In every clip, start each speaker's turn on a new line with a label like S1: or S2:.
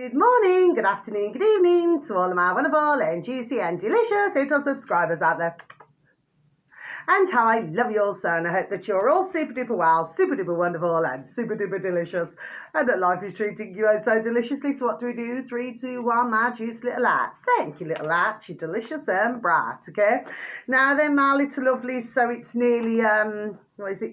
S1: Good morning, good afternoon, good evening to all of my wonderful and juicy and delicious little subscribers out there. And how I love you all so, and I hope that you're all super duper well, super duper wonderful and super duper delicious, and that life is treating you oh so deliciously. So what do we do? 3, 2, 1, my juice little lights. Thank you, little lights, you're delicious and bright, okay? Now then, my little lovelies, so it's nearly,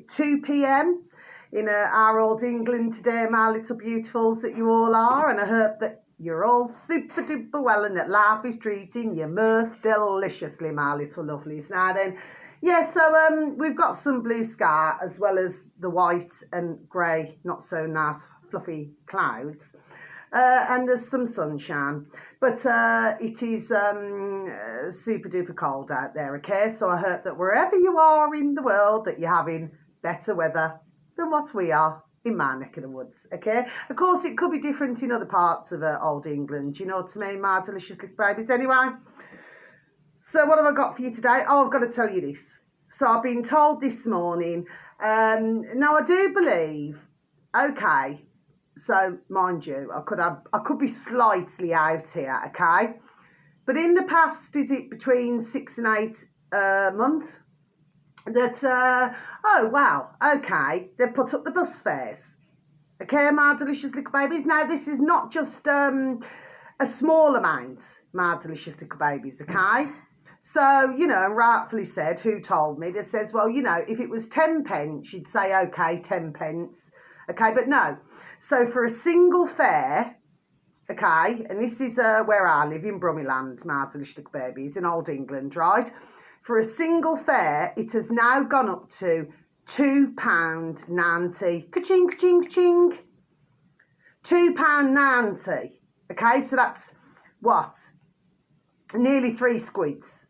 S1: 2 p.m. in our old England today, my little beautifuls that you all are, and I hope that you're all super duper well and that life is treating you most deliciously, my little lovelies. Now then, yeah, so we've got some blue sky as well as the white and grey, not so nice fluffy clouds. And there's some sunshine, but it is super duper cold out there, okay? So I hope that wherever you are in the world that you're having better weather than what we are in my neck of the woods, okay? Of course, it could be different in other parts of old England, you know what I mean, my delicious little babies. Anyway, so what have I got for you today? Oh, I've got to tell you this. So I've been told this morning, now I do believe, okay, so mind you, I could be slightly out here, okay? But in the past, is it between 6 and 8 months? That, oh wow, okay, they put up the bus fares. Okay, my delicious little babies. Now, this is not just a small amount, my delicious little babies, okay? So, you know, and rightfully said, who told me? That says, well, you know, if it was 10 pence, you'd say, okay, 10 pence. Okay, but no. So for a single fare, okay, and this is where I live in Brummyland, my delicious little babies, in old England, right? For a single fare, it has now gone up to £2.90. Ka-ching, ka-ching, ka-ching. £2.90. Okay, so that's what? Nearly 3 squids.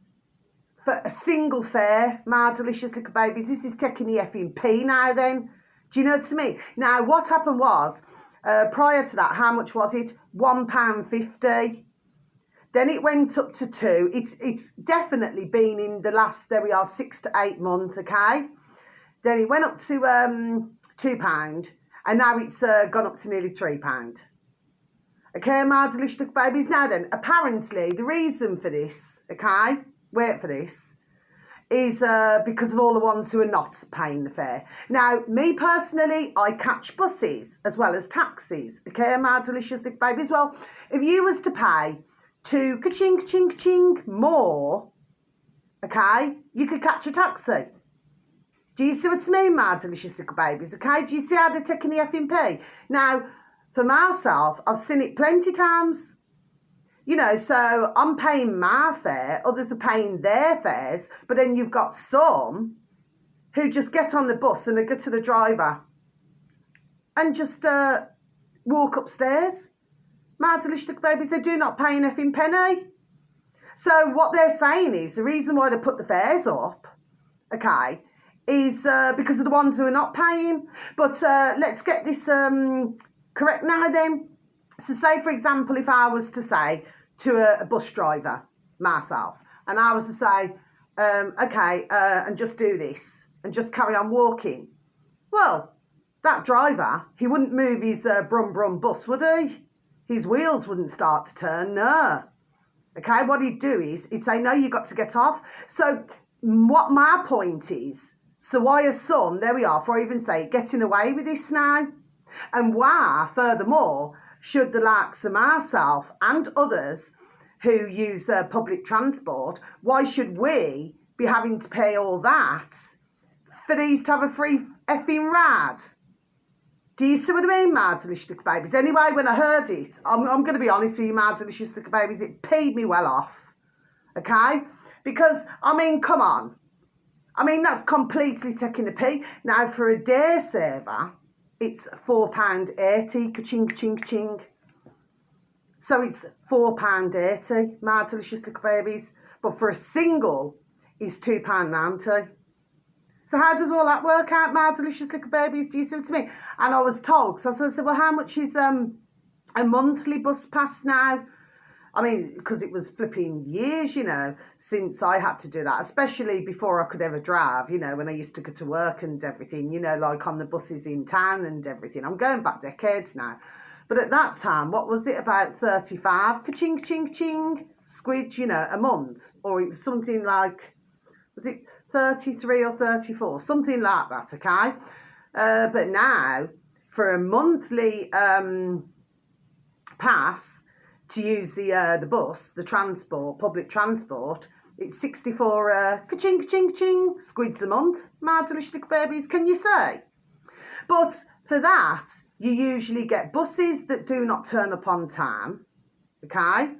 S1: For a single fare, my delicious little babies. This is taking the effing P now then. Do you know what I mean? Now, what happened was, prior to that, how much was it? £1.50. Then it went up to 2. It's definitely been in the last, there we are, 6 to 8 months, okay? Then it went up to £2, and now it's gone up to nearly £3. Okay, my delicious little babies. Now then, apparently the reason for this, okay, wait for this, is because of all the ones who are not paying the fare. Now, me personally, I catch buses as well as taxis, okay, my delicious little babies. Well, if you was to pay ka-ching, ka-ching, ka-ching more, okay, you could catch a taxi. Do you see what I mean, my delicious little babies, okay? Do you see how they're taking the effing P? Now, for myself, I've seen it plenty times. You know, so I'm paying my fare, others are paying their fares, but then you've got some who just get on the bus and they go to the driver and just walk upstairs. My delicious little babies, they do not pay an effing penny. So what they're saying is the reason why they put the fares up, okay, is because of the ones who are not paying. But let's get this correct now then. So say, for example, if I was to say to a bus driver, myself, and I was to say, okay, and just do this, and just carry on walking. Well, that driver, he wouldn't move his brum brum bus, would he? His wheels wouldn't start to turn, no. Okay, what he'd do is, he'd say, no, you've got to get off. So what my point is, so why are some, there we are, before I even say it, getting away with this now? And why, furthermore, should the likes of myself and others who use public transport, why should we be having to pay all that for these to have a free effing ride? Do you see what I mean, my delicious little babies? Anyway, when I heard it, I'm going to be honest with you, my delicious little babies, it peed me well off, okay? Because, I mean, come on. I mean, that's completely taking the pee. Now, for a day saver, it's £4.80, ka-ching, ka-ching, ka-ching. So it's £4.80, my delicious little babies. But for a single, it's £2.90. So how does all that work out, my delicious little babies? Do you see what I mean? And I was told, so I said, well, how much is a monthly bus pass now? I mean, because it was flipping years, you know, since I had to do that, especially before I could ever drive, you know, when I used to go to work and everything, you know, like on the buses in town and everything. I'm going back decades now. But at that time, what was it, about 35 ka-ching, ching, ching squids, you know, a month? Or it was something like, was it 33 or 34? Something like that, okay? But now, for a monthly pass to use the bus, the transport, public transport, it's 64 ka-ching, ka-ching, ka-ching squids a month. My delicious little babies, can you say? But for that, you usually get buses that do not turn up on time, okay?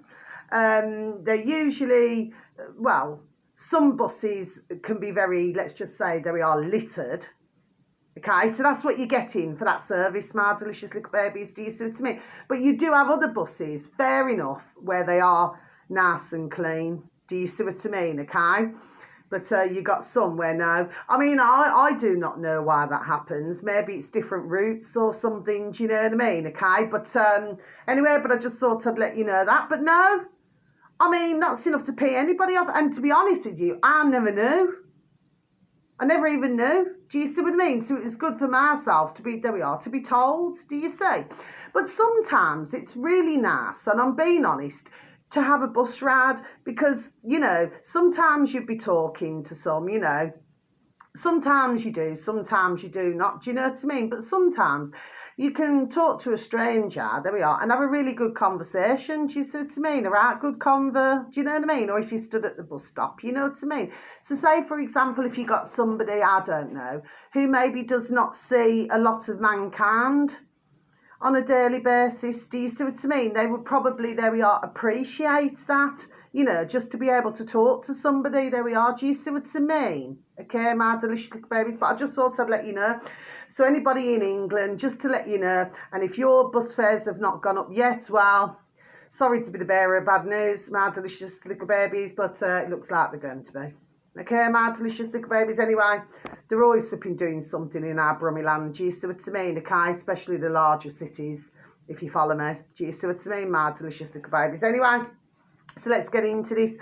S1: They're usually, well, some buses can be very, let's just say they are littered, okay? So that's what you're getting for that service, my delicious little babies, do you see what I mean? But you do have other buses, fair enough, where they are nice and clean, do you see what I mean, okay? But you got some where no. I mean, I do not know why that happens. Maybe it's different routes or something, do you know what I mean? Okay, but anyway, but I just thought I'd let you know that. But no, I mean, that's enough to pay anybody off. And to be honest with you, I never knew. I never even knew. Do you see what I mean? So it was good for myself to be, there we are, to be told, do you see? But sometimes it's really nice, and I'm being honest, to have a bus ride, because, you know, sometimes you'd be talking to some, you know, sometimes you do not, do you know what I mean? But sometimes you can talk to a stranger, there we are, and have a really good conversation, do you see what I mean? A right good convo, do you know what I mean? Or if you stood at the bus stop, you know what I mean? So say, for example, if you got somebody, I don't know, who maybe does not see a lot of mankind on a daily basis, do you see what I mean? They would probably, there we are, appreciate that, you know, just to be able to talk to somebody, there we are, do you see what I mean? Okay, my delicious little babies, but I just thought I'd let you know. So anybody in England, just to let you know, and if your bus fares have not gone up yet, well, sorry to be the bearer of bad news, my delicious little babies, but it looks like they're going to be. Okay, my delicious little babies, anyway, they're always flipping doing something in our Brummy land, do you see what I mean, okay, especially the larger cities, if you follow me, do you see what I mean, my delicious little babies, anyway, so let's get into this.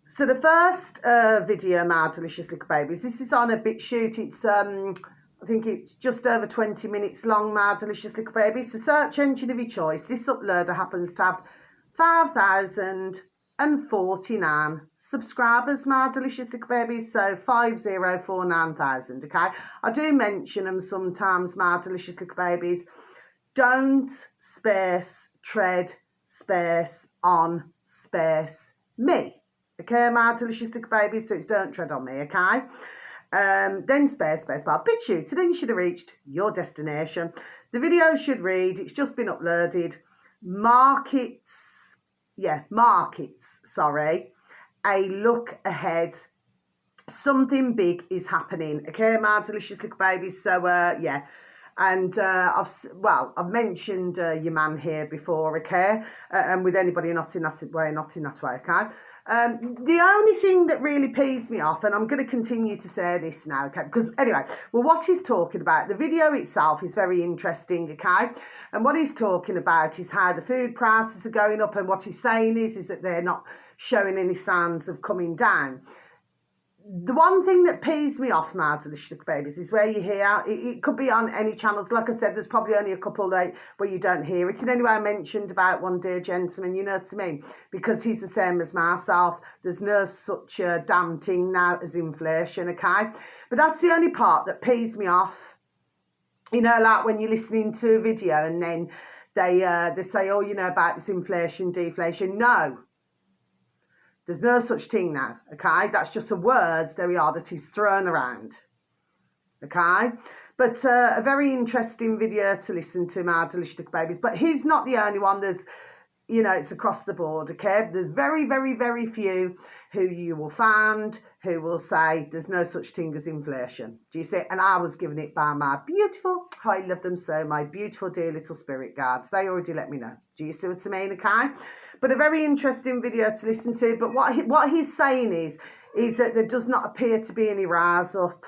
S1: So the first video, my delicious little babies, this is on a BitChute, it's, I think it's just over 20 minutes long, my delicious little babies, the search engine of your choice, this uploader happens to have 5,049 subscribers, my delicious little babies, so 5049,000, okay? I do mention them sometimes, my delicious little babies. Don't space tread space on space me, okay, my delicious little babies, so it's don't tread on me, okay? Then space bar, BitChute, so then you should have reached your destination. The video should read, it's just been uploaded, markets, sorry, a look ahead, something big is happening, okay, my delicious little babies, so yeah, and I've mentioned your man here before, okay, and with anybody not in that way, okay. The only thing that really pees me off, and I'm going to continue to say this now, okay, because anyway, well, what he's talking about, the video itself is very interesting, okay, and what he's talking about is how the food prices are going up, and what he's saying is that they're not showing any signs of coming down. The one thing that pees me off, my delicious little babies, is where you hear, it could be on any channels, like I said, there's probably only a couple where you don't hear it, and anyway, I mentioned about one dear gentleman, you know what I mean, because he's the same as myself, there's no such a damn thing now as inflation, okay, but that's the only part that pees me off, you know, like when you're listening to a video and then they say, oh, you know, about this inflation, deflation, no. There's no such thing now, okay? That's just a word, there we are, that is thrown around, okay? But a very interesting video to listen to, my delicious little babies. But he's not the only one. There's, you know, it's across the board, okay? There's very, very, very few who you will find who will say there's no such thing as inflation. Do you see? And I was given it by my beautiful, I love them so, my beautiful dear little spirit guards. They already let me know. Do you see what I mean, okay? But a very interesting video to listen to. But what he's saying is that there does not appear to be any rise up.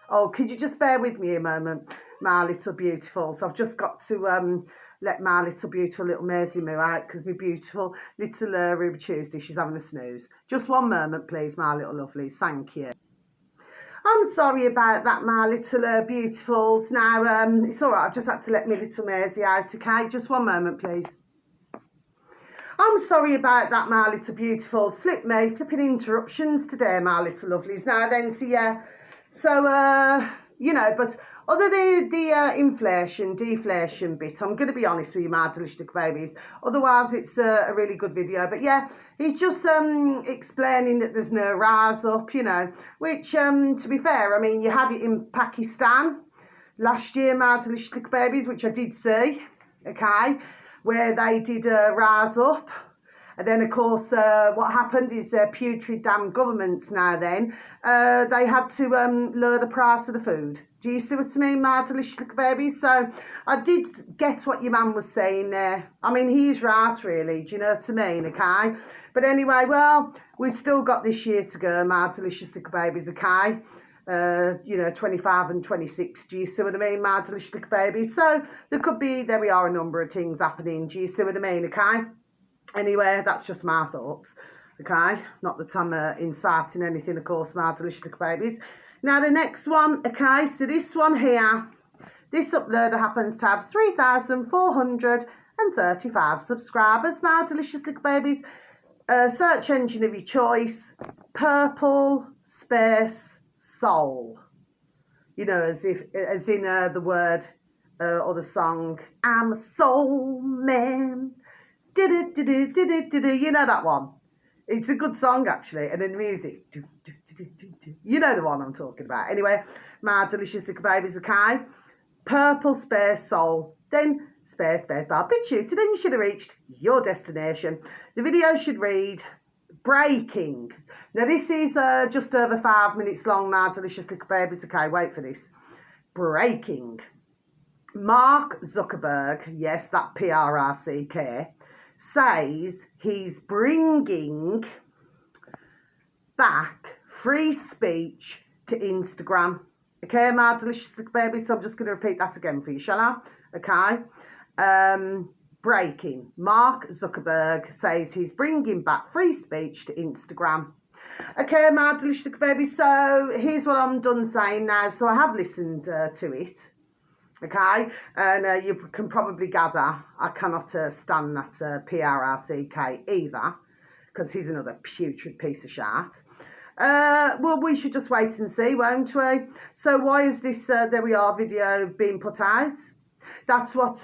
S1: Oh, could you just bear with me a moment, my little beautifuls? I've just got to let my little beautiful little Maisie Moo out because my beautiful little Ruby Tuesday, she's having a snooze. Just one moment, please, my little lovelies. Thank you. I'm sorry about that, my little beautifuls. Now, it's all right. I've just had to let my little Maisie out, okay? Just one moment, please. I'm sorry about that, my little beautifuls. Flipping interruptions today, my little lovelies. Now then, so yeah. So, you know, but other than the inflation, deflation bit, I'm going to be honest with you, my delicious little babies. Otherwise, it's a really good video. But yeah, he's just explaining that there's no rise up, you know, which, to be fair, I mean, you had it in Pakistan last year, my delicious little babies, which I did see, okay, where they did rise up. And then, of course, what happened is putrid damn governments now then, they had to lower the price of the food. Do you see what I mean, my delicious little babies? So I did get what your man was saying there. I mean, he's right, really. Do you know what I mean, okay? But anyway, well, we've still got this year to go, my delicious little babies, okay? You know, 25 and 26, do you see what I mean, my delicious little babies? So there could be, there we are, a number of things happening, do you see what I mean, okay? Anyway, that's just my thoughts, okay? Not that I'm inciting anything, of course, my delicious little babies. Now, the next one, okay, so this one here, this uploader happens to have 3,435 subscribers, my delicious little babies. Search engine of your choice, Purple Space Soul. You know, as in the word or the song, I'm a soul man. You know that one. It's a good song, actually. And then the music. You know the one I'm talking about. Anyway, my delicious little babies, okay? Purple Space Soul. Then space bar. Bit shooty. Then you should have reached your destination. The video should read, breaking. Now, this is just over 5 minutes long, my delicious little babies. Okay, wait for this. Breaking. Mark Zuckerberg, yes, that PRRCK, says he's bringing back free speech to Instagram. Okay, my delicious little baby, so I'm just going to repeat that again for you, shall I? Okay. Breaking. Mark Zuckerberg says he's bringing back free speech to Instagram. Okay, my delicious little baby, so here's what I'm done saying now. So I have listened to it. Okay, and you can probably gather I cannot stand that PRRCK either, because he's another putrid piece of shit. Well, we should just wait and see, won't we? So why is this, there we are, video being put out? That's what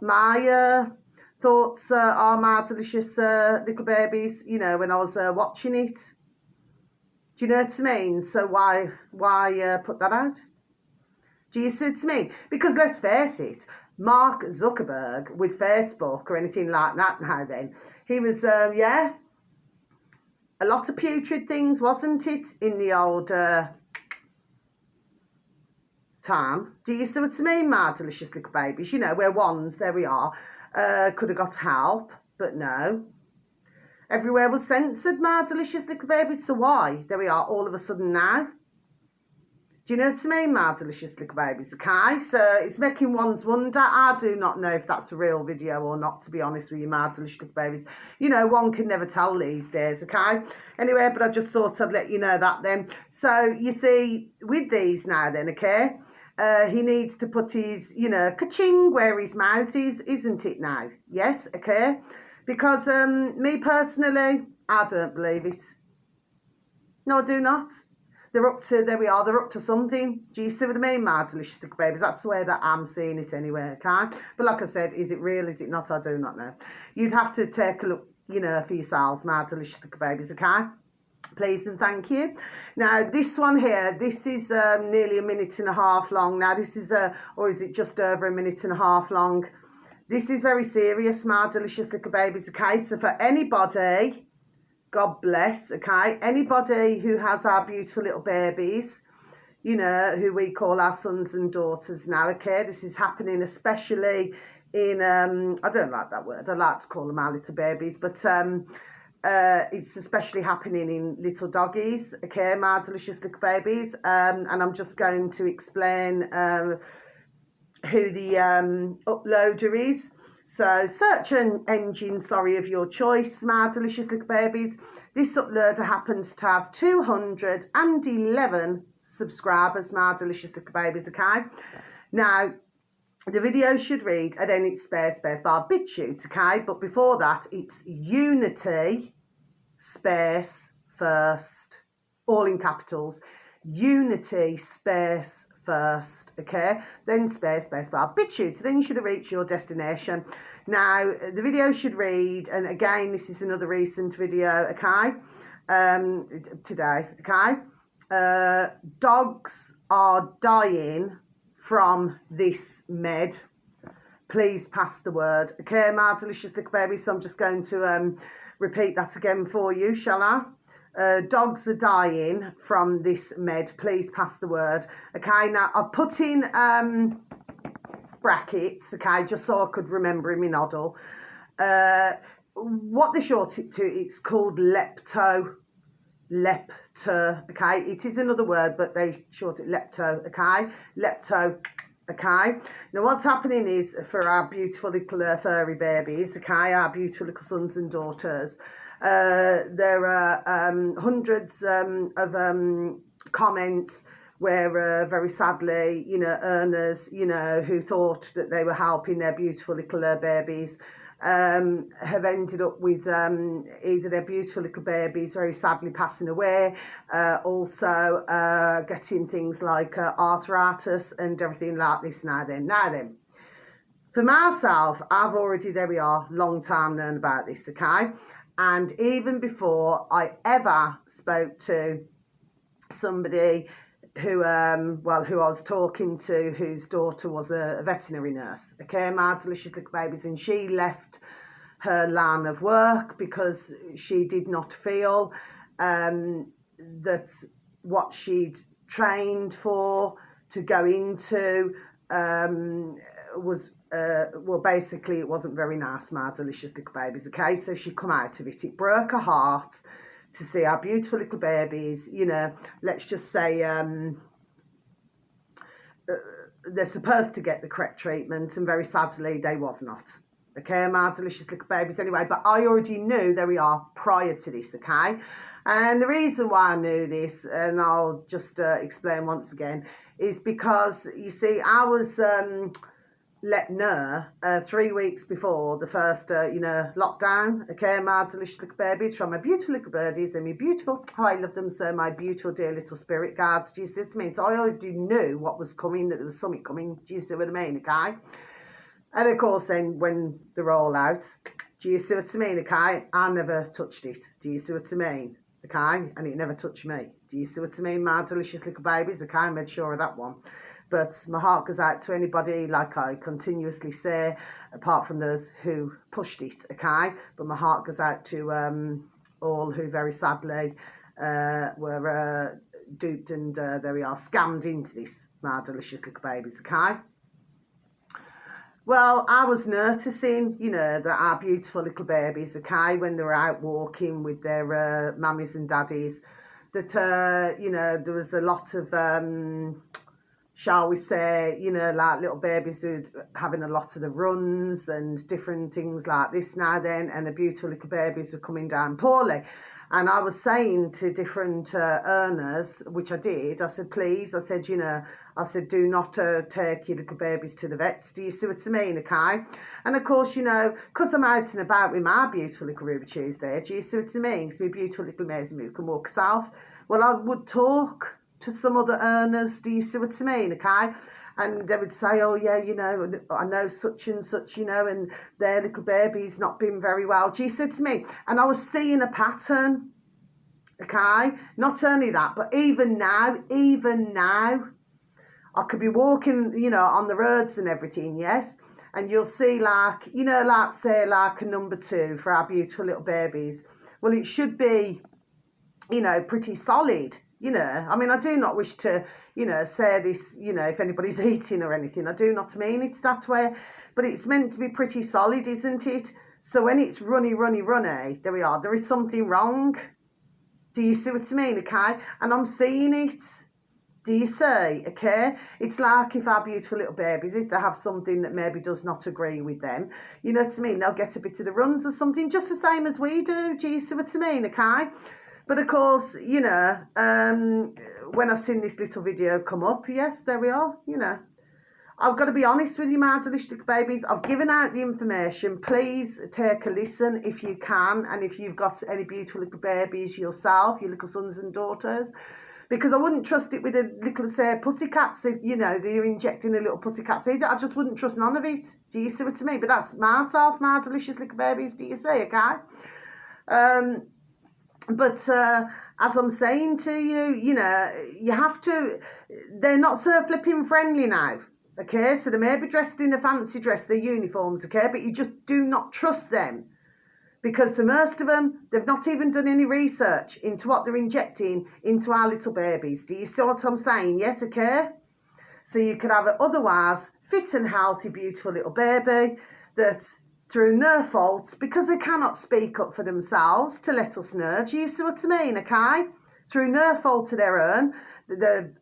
S1: my thoughts are, my delicious little babies, you know, when I was watching it. Do you know what I mean? So why put that out? Do you see what I mean? Because let's face it, Mark Zuckerberg with Facebook or anything like that now then, he was, yeah, a lot of putrid things, wasn't it, in the old time? Do you see what I mean, my delicious little babies? You know, where ones, there we are, could have got help, but no. Everywhere was censored, my delicious little babies, so why? There we are, all of a sudden now. Do you know what I mean, my delicious little babies, okay? So it's making one's wonder. I do not know if that's a real video or not, to be honest with you, my delicious little babies. You know, one can never tell these days, okay? Anyway, but I just thought I'd let you know that then. So, you see, with these now then, okay, he needs to put his, you know, ka-ching where his mouth is, isn't it now? Yes, okay? Because me personally, I don't believe it. No, I do not. They're up to, there we are, they're up to something. Do you see what I mean, my delicious little babies? That's the way that I'm seeing it anyway, okay? But like I said, is it real, is it not? I do not know. You'd have to take a look, you know, for yourselves, my delicious little babies, okay? Please and thank you. Now, this one here, this is nearly 1.5 minutes long. Now, this is, or is it just over 1.5 minutes long? This is very serious, my delicious little babies, okay? So for anybody, God bless, okay? Anybody who has our beautiful little babies, you know, who we call our sons and daughters now, okay? This is happening especially in, I don't like that word. I like to call them our little babies, but it's especially happening in little doggies, okay, my delicious little babies. And I'm just going to explain who the uploader is. So search engine, of your choice, my delicious little babies. This uploader happens to have 211 subscribers, my delicious little babies, okay? Now, the video should read, and then it's space bar BitChute, okay? But before that, it's Unity space first, all in capitals. Unity space first, okay? Then space bar BitChute. Then you should have reached your destination. Now, the video should read, and again, this is another recent video, okay? Today, okay? Dogs are dying from this med. Please pass the word. Okay, my delicious little baby. So I'm just going to repeat that again for you, shall I? Dogs are dying from this med. Please pass the word. Okay, now I've put in brackets, okay, just so I could remember in my noddle. What they short it to, it's called lepto, okay? It is another word, but they short it lepto, okay? Lepto, okay? Now what's happening is, for our beautiful little furry babies, okay, our beautiful little sons and daughters, there are hundreds of comments where very sadly, you know, earners, you know, who thought that they were helping their beautiful little babies, have ended up with either their beautiful little babies very sadly passing away, also getting things like arthritis and everything like this. Now then, for myself, I've already, there we are, long time known about this, okay? And even before I ever spoke to somebody who who I was talking to, whose daughter was a veterinary nurse, okay, my delicious little babies, and she left her line of work because she did not feel that what she'd trained for to go into was well, basically it wasn't very nice, my delicious little babies, okay? So she come out of it. It broke her heart to see our beautiful little babies, you know, let's just say they're supposed to get the correct treatment, and very sadly they was not, okay, my delicious little babies. Anyway, but I already knew, there we are, prior to this, okay? And the reason why I knew this, and I'll just explain once again, is because, you see, I was let know 3 weeks before the first, lockdown, okay, my delicious little babies, from my beautiful little birdies and my beautiful, oh, I love them so, my beautiful dear little spirit guards, do you see what I mean? So I already knew what was coming, that there was something coming, do you see what I mean, okay? And of course then, when they're all out, do you see what I mean, okay? I never touched it, do you see what I mean, okay? And it never touched me, do you see what I mean, my delicious little babies, okay? I made sure of that one. But my heart goes out to anybody, like I continuously say, apart from those who pushed it, okay? But my heart goes out to all who very sadly were duped and there we are, scammed into this, my delicious little babies, okay? Well, I was noticing, you know, that our beautiful little babies, okay, when they were out walking with their mummies and daddies, that, you know, there was a lot of shall we say, you know, like little babies who having a lot of the runs and different things like this now then, and the beautiful little babies were coming down poorly. And I was saying to different earners, which I did, I said, please, I said, you know, I said, do not take your little babies to the vets. Do you see what I mean, okay? And of course, you know, because I'm out and about with my beautiful little Ruby Tuesday, do you see what I mean? Because my beautiful little Maisie Moo can walk herself. Well, I would talk to some other earners, do you see what I mean, okay? And they would say, oh yeah, you know, I know such and such, you know, and their little baby's not been very well, do you see what I mean? And I was seeing a pattern, okay? Not only that, but even now, I could be walking, you know, on the roads and everything, yes? And you'll see like, you know, like say like a number 2 for our beautiful little babies. Well, it should be, you know, pretty solid. You know, I mean, I do not wish to, you know, say this, you know, if anybody's eating or anything. I do not mean it's that way. But it's meant to be pretty solid, isn't it? So when it's runny, there we are. There is something wrong. Do you see what I mean, okay? And I'm seeing it. Do you see? Okay, it's like if our beautiful little babies, if they have something that maybe does not agree with them, you know what I mean, they'll get a bit of the runs or something, just the same as we do. Do you see what I mean? Okay, but of course, you know, when I've seen this little video come up, yes, there we are, you know. I've got to be honest with you, my delicious little babies. I've given out the information. Please take a listen if you can, and if you've got any beautiful little babies yourself, your little sons and daughters, because I wouldn't trust it with a little, say, pussycats. If, you know, they're injecting a little pussycat seed, I just wouldn't trust none of it. Do you see what I mean? But that's myself, my delicious little babies. Do you see, okay? But as I'm saying to you, you know, you have to, they're not so flipping friendly now. Okay, so they may be dressed in a fancy dress, their uniforms, okay, but you just do not trust them. Because for most of them, they've not even done any research into what they're injecting into our little babies. Do you see what I'm saying? Yes, okay? So you could have an otherwise fit and healthy, beautiful little baby that, through no faults, because they cannot speak up for themselves to let us know. Do you see what I mean, okay? Through no fault of their own, the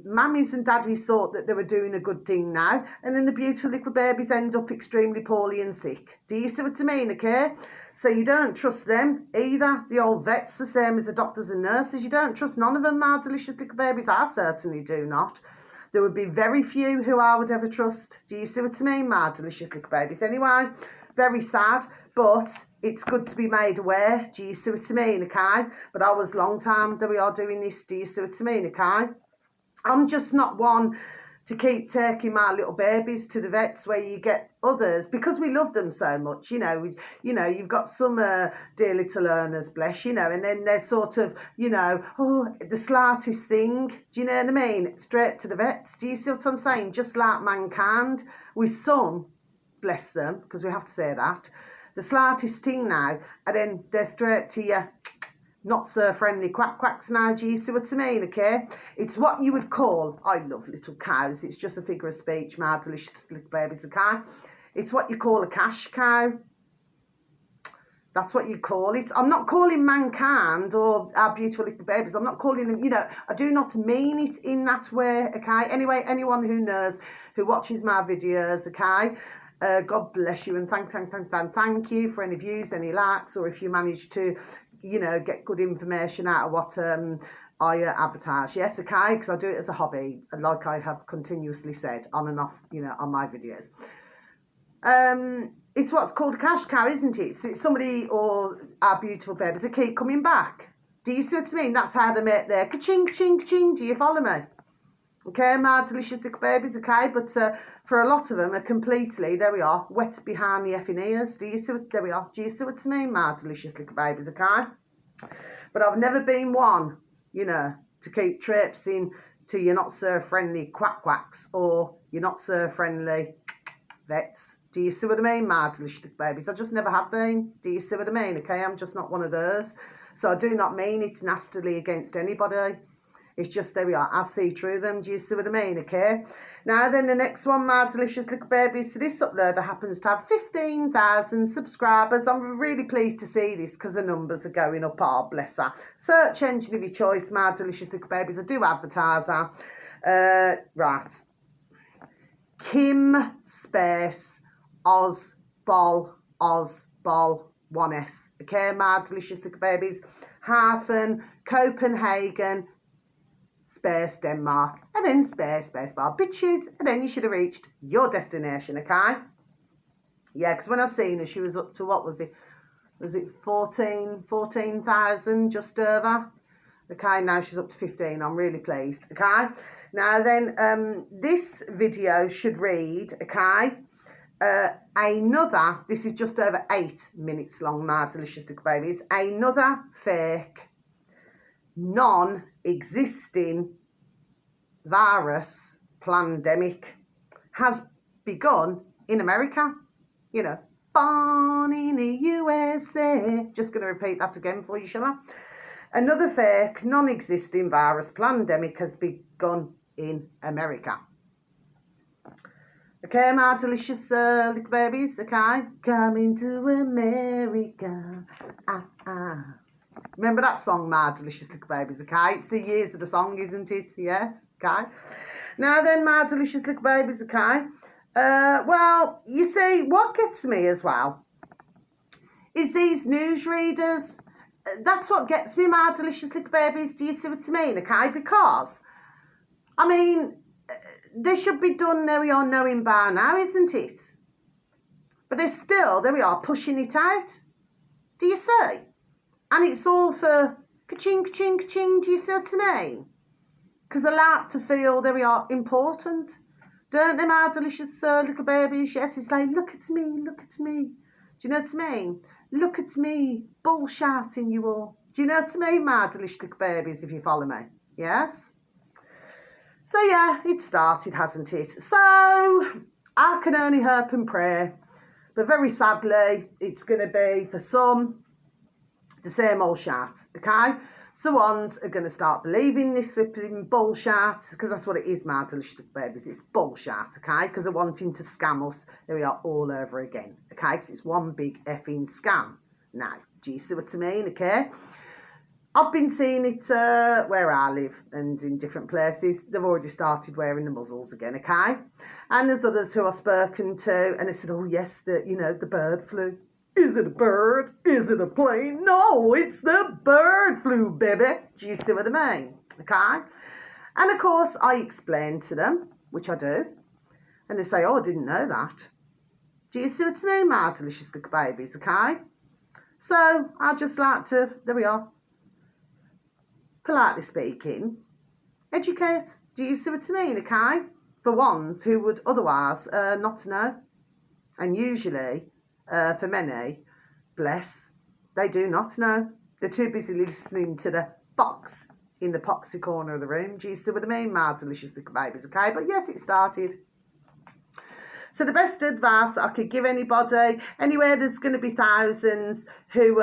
S1: mammies and daddies thought that they were doing a good thing now, and then the beautiful little babies end up extremely poorly and sick. Do you see what I mean, okay? So you don't trust them either. The old vets, the same as the doctors and nurses. You don't trust none of them, my delicious little babies. I certainly do not. There would be very few who I would ever trust. Do you see what I mean, my delicious little babies? Anyway, very sad, but it's good to be made aware. Do you see what I mean, okay? But I was long time that we are doing this. Do you see what I mean, okay? I'm just not one to keep taking my little babies to the vets where you get others, because we love them so much, you know. You've got some dear little learners, bless, you know, and then they're sort of, you know, oh, the slightest thing, do you know what I mean? Straight to the vets. Do you see what I'm saying? Just like mankind, with some, bless them, because we have to say that, the slightest thing now, and then they're straight to you, not so friendly quacks now. Do you see what I mean, okay? It's what you would call, I love little cows, it's just a figure of speech, my delicious little babies, okay? It's what you call a cash cow. That's what you call it. I'm not calling mankind or our beautiful little babies, I'm not calling them, you know, I do not mean it in that way, okay? Anyway, anyone who knows, who watches my videos, okay? God bless you, and thank you for any views, any likes, or if you manage to, you know, get good information out of what I advertise. Yes, okay, because I do it as a hobby, like I have continuously said on and off, you know, on my videos. It's what's called a cash cow, isn't it? So it's somebody, or our beautiful babies, that keep coming back. Do you see what I mean? That's how they make their ka-ching, ka-ching, ka-ching. Do you follow me? Okay, my delicious little babies, okay? But for a lot of them are completely, there we are, wet behind the effing ears. Do you see what, there we are. Do you see what I mean, my delicious little babies, okay? But I've never been one, you know, to keep traipsing to your not so friendly quacks or your not so friendly vets. Do you see what I mean, my delicious little babies? I just never have been. Do you see what I mean? Okay, I'm just not one of those. So I do not mean it nastily against anybody. It's just, there we are, I see through them. Do you see what I mean, okay? Now then, the next one, my delicious little babies. So this uploader happens to have 15,000 subscribers. I'm really pleased to see this because the numbers are going up. Oh, bless her. Search engine of your choice, my delicious little babies. I do advertise her. Right. Kim Space Ozbol 1S. Okay, my delicious little babies. Hyphen, Copenhagen, space Denmark, and then space bar BitChute, and then you should have reached your destination, okay? Yeah, because when I seen her, she was up to, what was it 14,000, just over? Okay, now she's up to 15. I'm really pleased, okay? Now then, this video should read, okay, another, this is just over 8 minutes long, my delicious little babies, another fake, non-existing virus pandemic has begun in America. You know, born in the USA. Just going to repeat that again for you, shall I? Another fake, non-existing virus pandemic has begun in America. Okay, my delicious little babies, okay? Coming to America. Remember that song, My Delicious Little Babies, okay? It's the years of the song, isn't it? Yes, okay. Now then, My Delicious Little Babies, okay? Well, you see, what gets me as well is these newsreaders. That's what gets me, My Delicious Little Babies. Do you see what I mean, okay? Because, I mean, they should be done, there we are, knowing by now, isn't it? But they're still, there we are, pushing it out. Do you see? And it's all for ka-ching, ka-ching, ka-ching, do you see what I mean? Because they like to feel, there we are, important. Don't they, my delicious little babies? Yes, it's like, look at me, look at me. Do you know what I mean? Look at me, bullshitting you all. Do you know what I mean, my delicious little babies, if you follow me? Yes? So, yeah, it started, hasn't it? So, I can only hope and pray. But very sadly, it's going to be, for some, the same old shit, okay? So ones are going to start believing this flipping bullshit, because that's what it is, my delicious babies. It's bullshit, okay? Because they're wanting to scam us. There we are, all over again, okay? Because it's one big effing scam. Now, do you see what I mean, okay? I've been seeing it where I live and in different places. They've already started wearing the muzzles again, okay? And there's others who I've spoken to, and they said, oh, yes, the bird flu. Is it a bird? Is it a plane? No, it's the bird flu, baby. Do you see what I mean? Okay? And, of course, I explain to them, which I do, and they say, oh, I didn't know that. Do you see what I mean, my delicious little babies, okay? So, I just like to, there we are, politely speaking, educate. Do you see what I mean, okay? For ones who would otherwise not know. And usually, for many, bless, they do not know. They're too busy listening to the fox in the poxy corner of the room. Do you see what I mean, my delicious little babies, okay? But yes, it started. So the best advice I could give anybody, anywhere there's going to be thousands who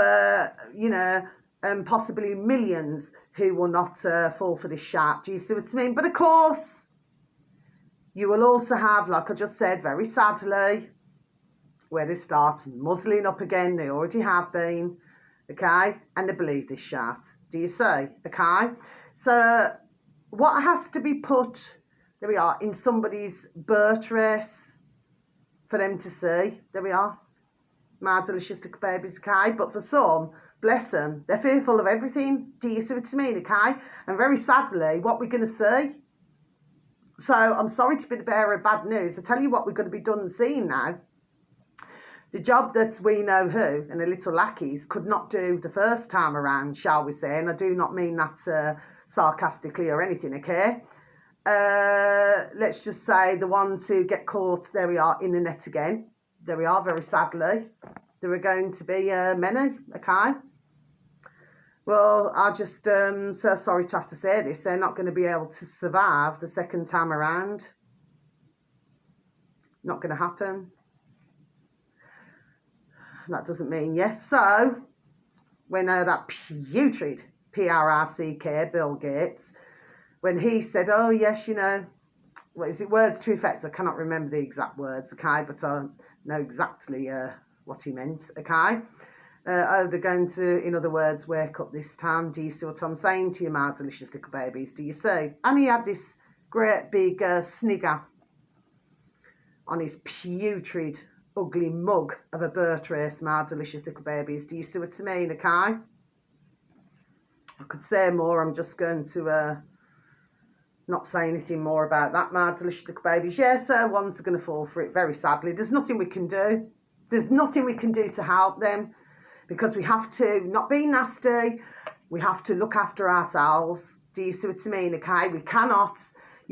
S1: possibly millions who will not fall for this shark. Do you see what I mean? But of course, you will also have, like I just said, very sadly, where they start muzzling up again. They already have been, okay? And they believe this shit. Do you see? Okay? So what has to be put, there we are, in somebody's birth race for them to see? There we are. My delicious little babies, okay? But for some, bless them, they're fearful of everything. Do you see what I mean, okay? And very sadly, what we're going to see. So I'm sorry to be the bearer of bad news. I tell you what we're going to be done and seeing now. The job that we know who and the little lackeys could not do the first time around, shall we say, and I do not mean that sarcastically or anything, okay? Let's just say the ones who get caught, there we are, in the net again. There we are, very sadly. There are going to be many, okay? Well, I just so sorry to have to say this. They're not going to be able to survive the second time around. Not going to happen. That doesn't mean yes. So, when that putrid PRRCK, Bill Gates, when he said, oh, yes, what is it, words to effect? I cannot remember the exact words, okay, but I know exactly what he meant, okay? They're going to, in other words, wake up this time. Do you see what I'm saying to you, my delicious little babies? Do you see? And he had this great big snigger on his putrid, ugly mug of a birth race, my delicious little babies. Do you see what I mean, okay? I could say more. I'm just going to not say anything more about that, my delicious little babies. Yes, ones are going to fall for it, very sadly. There's nothing we can do. There's nothing we can do to help them, because we have to not be nasty. We have to look after ourselves. Do you see what I mean, okay? We cannot...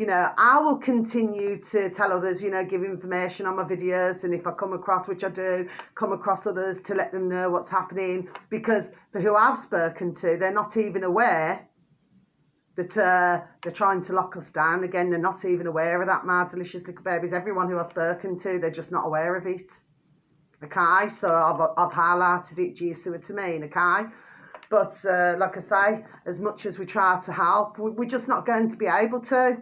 S1: I will continue to tell others, give information on my videos, and if I come across, which I do, come across others to let them know what's happening, because for who I've spoken to, they're not even aware that they're trying to lock us down. Again, they're not even aware of that, my delicious little babies. Everyone who I've spoken to, they're just not aware of it. Okay, so I've highlighted it, do you see what I mean, okay? But like I say, as much as we try to help, we're just not going to be able to.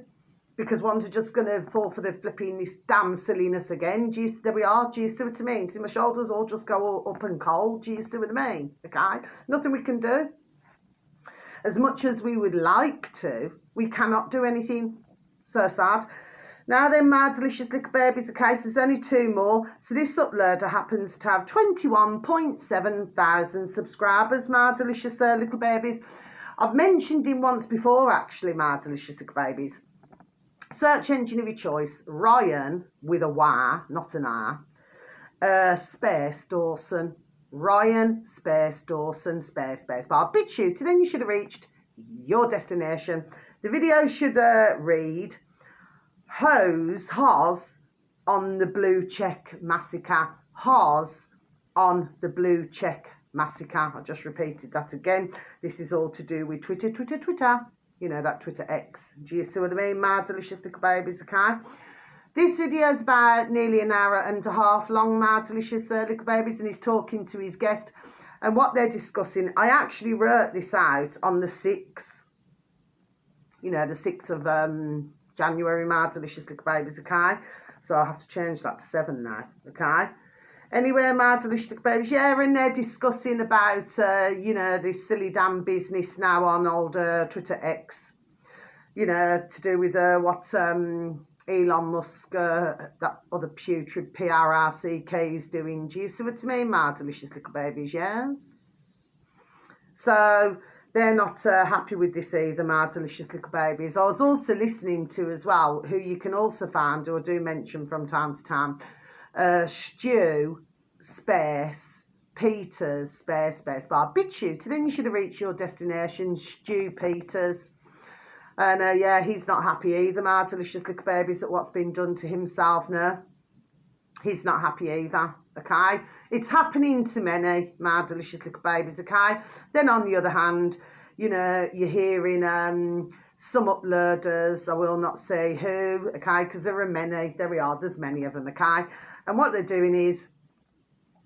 S1: Because ones are just going to fall for the flipping this damn silliness again. There we are. Do you see what I mean? See, my shoulders all just go all up and cold. Do you see what I mean? Okay? Nothing we can do. As much as we would like to, we cannot do anything. So sad. Now then, my delicious little babies, okay, so there's only 2 more. So this uploader happens to have 21.7 thousand subscribers, my delicious little babies. I've mentioned him once before, actually, my delicious little babies. Search engine of your choice, Ryan, with a Y, not an R, space Dawson. Ryan, space Dawson, space. But I'll bid you to then you should have reached your destination. The video should read, Hos on the Blue Check Massacre. Hos on the Blue Check Massacre. I just repeated that again. This is all to do with Twitter. You know, that Twitter X. Do you see what I mean? My delicious little babies, okay? This video is about nearly an hour and a half long, my delicious little babies, and he's talking to his guest. And what they're discussing, I actually wrote this out on the 6th. You know, the 6th of January, my delicious little babies, okay? So I'll have to change that to 7 now, okay? Anyway, my delicious little babies, yeah, and they're discussing about, you know, this silly damn business now on old Twitter X, you know, to do with what Elon Musk, that other putrid PRRCK is doing. Do you see what I mean, my delicious little babies, yes? So they're not happy with this either, my delicious little babies. I was also listening to as well, who you can also find, or do mention from time to time, Stu space Peters space. But I bid you to then you should have reached your destination, Stu Peters. And yeah, he's not happy either, my delicious little babies, at what's been done to himself. No, he's not happy either, okay? It's happening to many, my delicious little babies, okay? Then on the other hand, you know, you're hearing some uploaders, I will not say who, okay, because there are many, there's many of them, okay? And what they're doing is,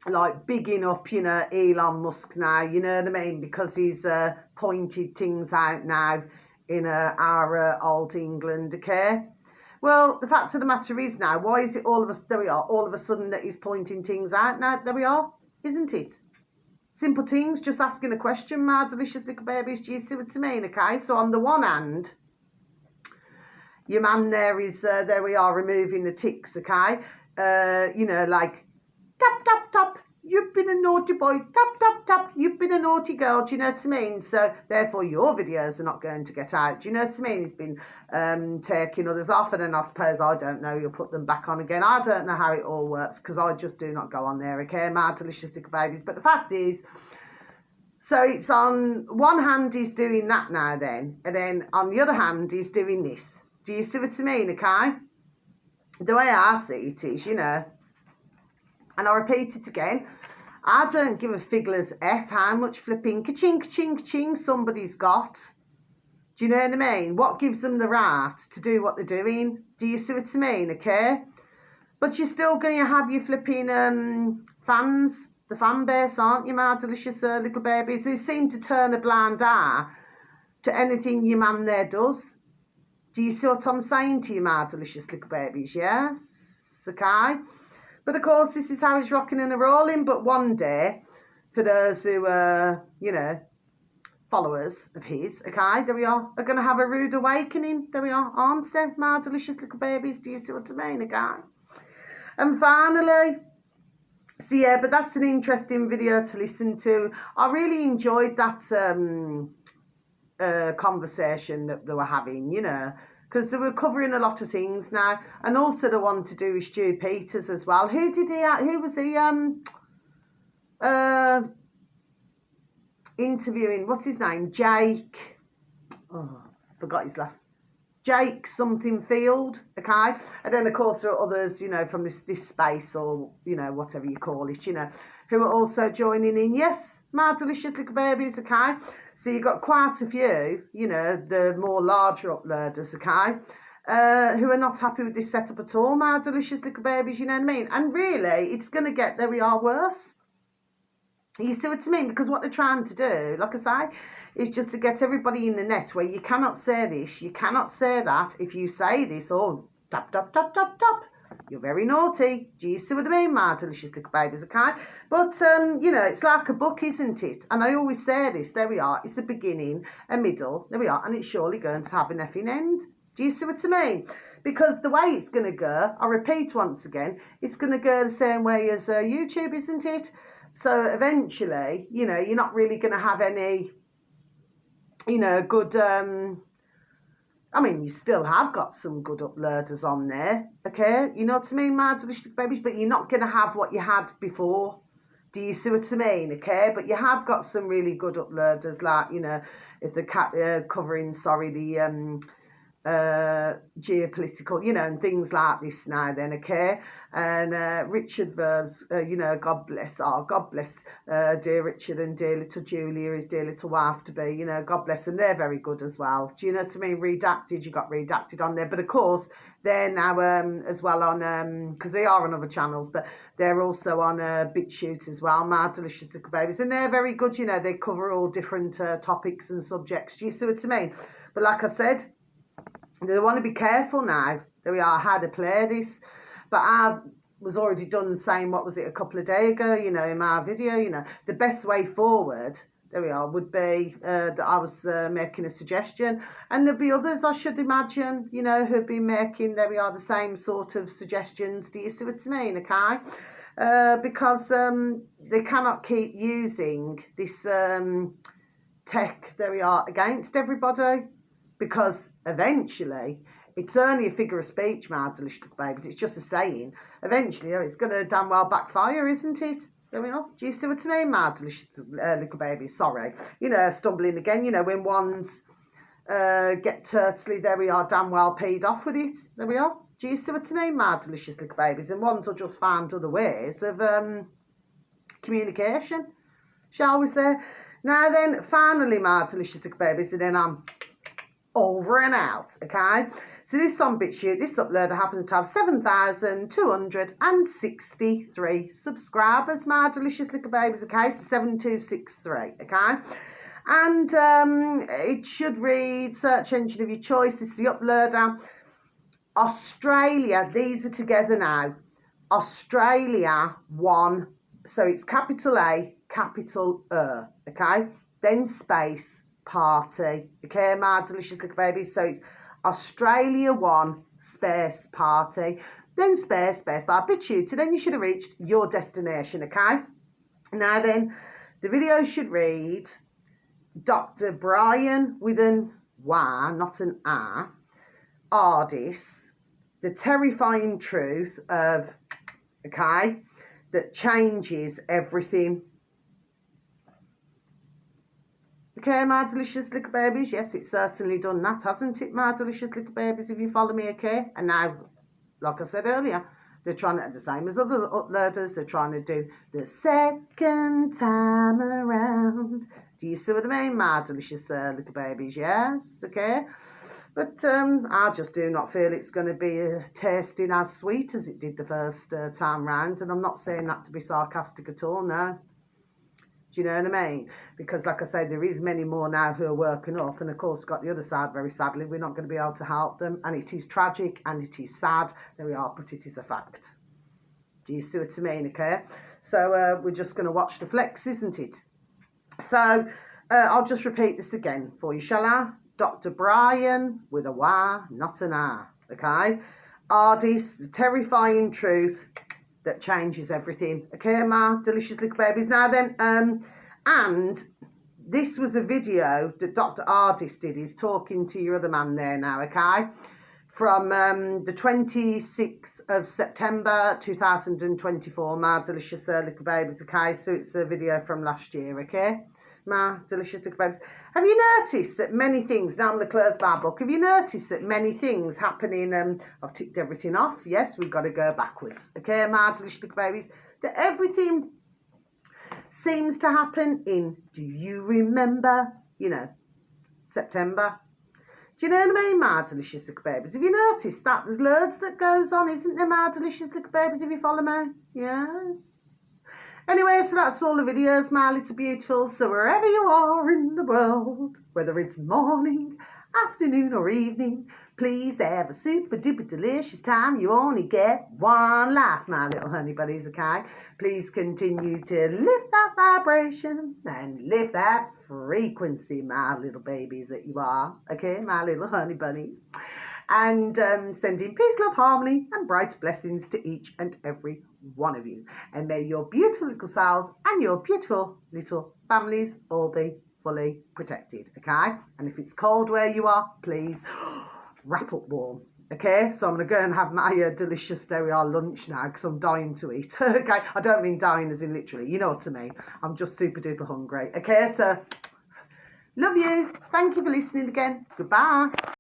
S1: like, bigging up, you know, Elon Musk now, you know what I mean? Because he's pointed things out now in our old England, okay? Well, the fact of the matter is now, why is it all of a sudden that he's pointing things out now? There we are, isn't it? Simple things, just asking a question, my delicious little babies, do you see what I mean, okay? So on the one hand, your man there is, there we are, removing the ticks, okay? You know, like, tap, you've been a naughty boy, tap, you've been a naughty girl, do you know what I mean? So, therefore, your videos are not going to get out, do you know what I mean? He's been taking others off, and then I suppose, I don't know, you'll put them back on again. I don't know how it all works, because I just do not go on there, okay, my delicious little babies. But the fact is, so it's on one hand, he's doing that now then, and then on the other hand, he's doing this. Do you see what I mean, okay? The way I see it is, you know, and I'll repeat it again, I don't give a fiddler's F how much flipping ka-ching somebody's got. Do you know what I mean? What gives them the right to do what they're doing? Do you see what I mean, okay? But you're still going to have your flipping fans, the fan base, aren't you, my delicious little babies, who seem to turn a blind eye to anything your man there does. Do you see what I'm saying to you, my delicious little babies? Yes, okay? But of course, this is how it's rocking and rolling. But one day, for those who you know, followers of his, okay, there we are going to have a rude awakening. There we are, aren't they, my delicious little babies? Do you see what I mean, okay? And finally, so yeah, but that's an interesting video to listen to. I really enjoyed that conversation that they were having, you know, because they were covering a lot of things now, and also the one to do with Stu Peters as well. Who was he interviewing? What's his name? Jake. Oh, I forgot his last. Jake something Field, okay? And then, of course, there are others, you know, from this space, or, you know, whatever you call it, you know, who are also joining in. Yes, my delicious little babies, okay? So you've got quite a few, you know, the more larger uploaders, okay, who are not happy with this setup at all, my delicious little babies, you know what I mean? And really, it's going to get, there we are, worse. You see what I mean? Because what they're trying to do, like I say, is just to get everybody in the net where you cannot say this, you cannot say that. If you say this, oh, tap, You're very naughty. Do you see what I mean, my delicious little babies, okay? But, you know, it's like a book, isn't it? And I always say this, there we are. It's a beginning, a middle, there we are. And it's surely going to have an effing end. Do you see what I mean? Because the way it's going to go, I repeat once again, it's going to go the same way as YouTube, isn't it? So eventually, you know, you're not really going to have any, you know, good... I mean, you still have got some good uploaders on there, okay? You know what I mean, my delicious babies? But you're not going to have what you had before. Do you see what I mean, okay? But you have got some really good uploaders, like, you know, if the covering, sorry, the geopolitical, you know, and things like this now then, okay? And Richard Verbs, you know, God bless dear Richard and dear little Julia, his dear little wife to be, you know, God bless them, they're very good as well. Do you know what I mean? Redacted, you got Redacted on there, but of course they're now as well on, because they are on other channels, but they're also on BitChute as well, my delicious little babies, and they're very good, you know, they cover all different topics and subjects. Do you see what I mean? But like I said, they want to be careful now. There we are, how to play this. But I was already done saying, what was it, a couple of days ago, you know, in my video, you know, the best way forward, there we are, would be that I was making a suggestion. And there'll be others, I should imagine, you know, who've been making, there we are, the same sort of suggestions. Do you see what I mean, okay? Because they cannot keep using this tech, there we are, against everybody. Because eventually, it's only a figure of speech, my delicious babies. It's just a saying. Eventually, it's going to damn well backfire, isn't it? There we are. Do you see what I mean, my delicious little babies? Sorry. You know, stumbling again. You know, when ones get totally, there we are, damn well paid off with it. There we are. Do you see what I mean, my delicious little babies? And ones will just find other ways of communication, shall we say. Now then, finally, my delicious little babies, and then I'm over and out, okay? So this on BitChute, this uploader happens to have 7,263 subscribers, my delicious little babies, okay? So 7263, okay? And it should read search engine of your choice. This is the uploader. Australia, these are together now. Australia 1, so it's capital A, capital okay? Then space, party, okay, my delicious little babies. So it's Australia 1 space party, then space bar, BitChute, and then you should have reached your destination, okay? Now then, the video should read Dr. Brian with an Y, not an R, Ardis, the terrifying truth of, okay, that changes everything. Okay, my delicious little babies. Yes, it's certainly done that, hasn't it, my delicious little babies, if you follow me, okay? And now, like I said earlier, they're trying to, the same as other uploaders, they're trying to do the second time around. Do you see what I mean, my delicious little babies? Yes, okay? But I just do not feel it's going to be tasting as sweet as it did the first time round. And I'm not saying that to be sarcastic at all, no. Do you know what I mean? Because, like I say, there is many more now who are working up. And, of course, got the other side, very sadly. We're not going to be able to help them. And it is tragic and it is sad. There we are, but it is a fact. Do you see what I mean, okay? So we're just going to watch the flex, isn't it? So I'll just repeat this again for you, shall I? Dr. Brian with a Y, not an R, okay? Ardis, the terrifying truth that changes everything. Okay, my delicious little babies. Now then, and this was a video that Dr. Ardis did. He's talking to your other man there now, okay? From the 26th of September 2024, my delicious little babies, okay? So it's a video from last year, okay? My delicious little babies. Have you noticed that many things, now I'm going to close my book, have you noticed that many things happening, I've ticked everything off, yes, we've got to go backwards, okay, my delicious little babies, that everything seems to happen in, do you remember, you know, September? Do you know what I mean, my delicious little babies? Have you noticed that? There's loads that goes on, isn't there, my delicious little babies, if you follow me? Yes. Anyway, so that's all the videos, my little beautifuls. So wherever you are in the world, whether it's morning, afternoon or evening, Please have a super duper delicious time. You only get one life, my little honey bunnies, okay? Please continue to lift that vibration and lift that frequency, my little babies that you are, okay, my little honey bunnies. And sending peace, love, harmony, and bright blessings to each and every one of you. And may your beautiful little selves and your beautiful little families all be fully protected, okay? And if it's cold where you are, please wrap up warm. Okay, so I'm going to go and have my delicious, there we are, lunch now because I'm dying to eat. Okay, I don't mean dying as in literally, you know what I mean. I'm just super duper hungry. Okay, so love you. Thank you for listening again. Goodbye.